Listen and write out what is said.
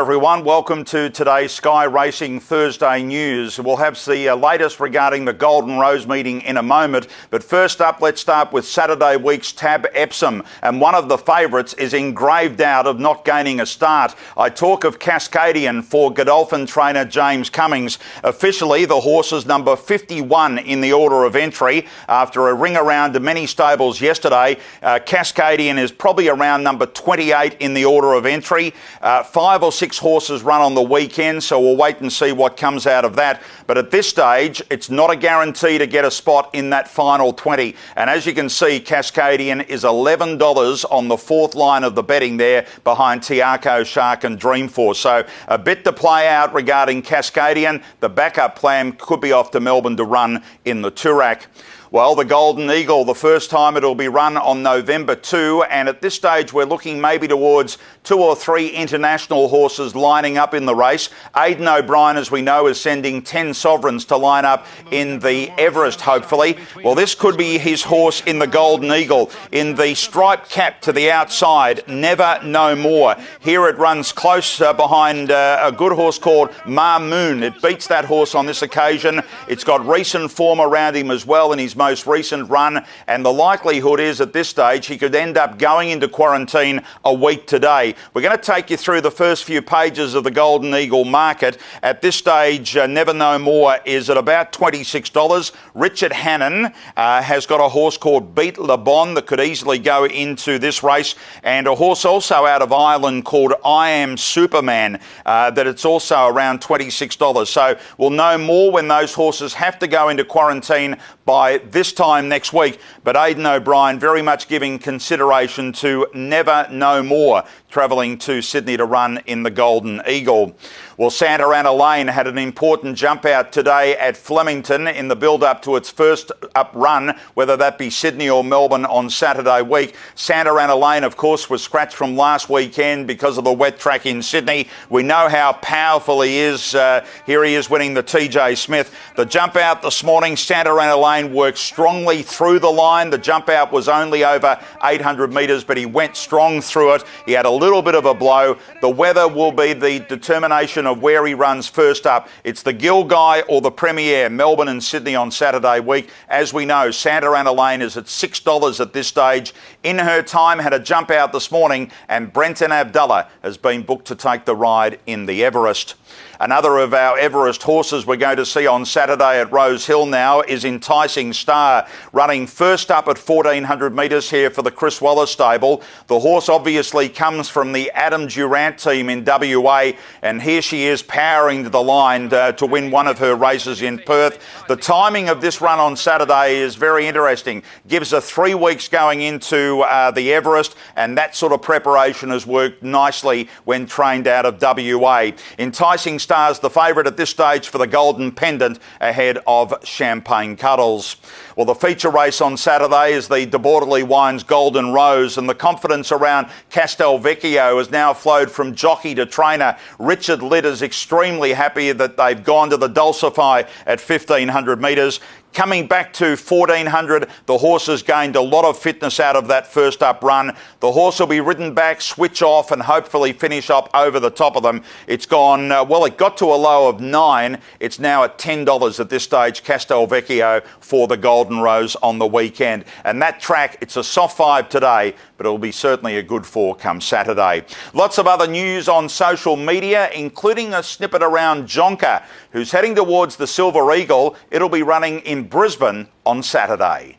everyone. Welcome to today's Sky Racing Thursday news. We'll have the latest regarding the Golden Rose meeting in a moment. But first up, let's start with Saturday week's Tab Epsom. And one of the favourites is in grave doubt of not gaining a start. I talk of Cascadian for Godolphin trainer James Cummings. Officially, the horse is number 51 in the order of entry. After a ring around to many stables yesterday, Cascadian is probably around number 28 in the order of entry. 5 or 6 horses run on the weekend, so we'll wait and see what comes out of that. But at this stage, it's not a guarantee to get a spot in that final 20. And as you can see, Cascadian is $11 on the fourth line of the betting there behind Tiaco, Shark and Dreamforce. So a bit to play out regarding Cascadian. The backup plan could be off to Melbourne to run in the Toorak. Well, the Golden Eagle, the first time it'll be run on November 2, and at this stage we're looking maybe towards 2 or 3 international horses lining up in the race. Aidan O'Brien, as we know, is sending 10 sovereigns to line up in the Everest, hopefully. Well, this could be his horse in the Golden Eagle. In the striped cap to the outside, Never No More. Here it runs close behind a good horse called Ma Moon. It beats that horse on this occasion. It's got recent form around him as well in his most recent run, and the likelihood is at this stage he could end up going into quarantine a week today. We're going to take you through the first few pages of the Golden Eagle market. At this stage, Never No More is at about $26. Richard Hannon has got a horse called Beat Le Bon that could easily go into this race, and a horse also out of Ireland called I Am Superman that it's also around $26. So we'll know more when those horses have to go into quarantine by this time next week. But Aidan O'Brien very much giving consideration to Never No More, travelling to Sydney to run in the Golden Eagle. Well, Santa Ana Lane had an important jump out today at Flemington in the build-up to its first up run, whether that be Sydney or Melbourne on Saturday week. Santa Ana Lane, of course, was scratched from last weekend because of the wet track in Sydney. We know how powerful he is. Here he is winning the TJ Smith. The jump out this morning, Santa Ana Lane worked strongly through the line. The jump out was only over 800 metres, but he went strong through it. He had a little bit of a blow. The weather will be the determination of where he runs first up. It's the Gilgai or the Premier, Melbourne and Sydney on Saturday week. As we know, Santa Ana Lane is at $6 at this stage. In Her Time had a jump out this morning, and Brenton Abdullah has been booked to take the ride in the Everest. Another of our Everest horses we're going to see on Saturday at Rose Hill now is Enticing Star, running first up at 1400 metres here for the Chris Wallace stable. The horse obviously comes from the Adam Durant team in WA, and here she is powering to the line to win one of her races in Perth. The timing of this run on Saturday is very interesting. Gives her 3 weeks going into the Everest, and that sort of preparation has worked nicely when trained out of WA. Enticing Star's the favourite at this stage for the Golden Pendant ahead of Champagne Cuddles. Well, the feature race on Saturday is the De Bordeley Wines Golden Rose, and the confidence around Castelvecchio has now flowed from jockey to trainer. Richard Litt is extremely happy that they've gone to the Dulcify at 1500 metres. Coming back to 1400, the horse has gained a lot of fitness out of that first up run. The horse will be ridden back, switch off, and hopefully finish up over the top of them. It's gone, well, it got to a low of 9. It's now at $10 at this stage, Castelvecchio for the Golden Rose on the weekend. And that track, it's a soft 5 today, but it'll be certainly a good 4 come Saturday. Lots of other news on social media, including a snippet around Jonker, who's heading towards the Silver Eagle. It'll be running in Brisbane on Saturday.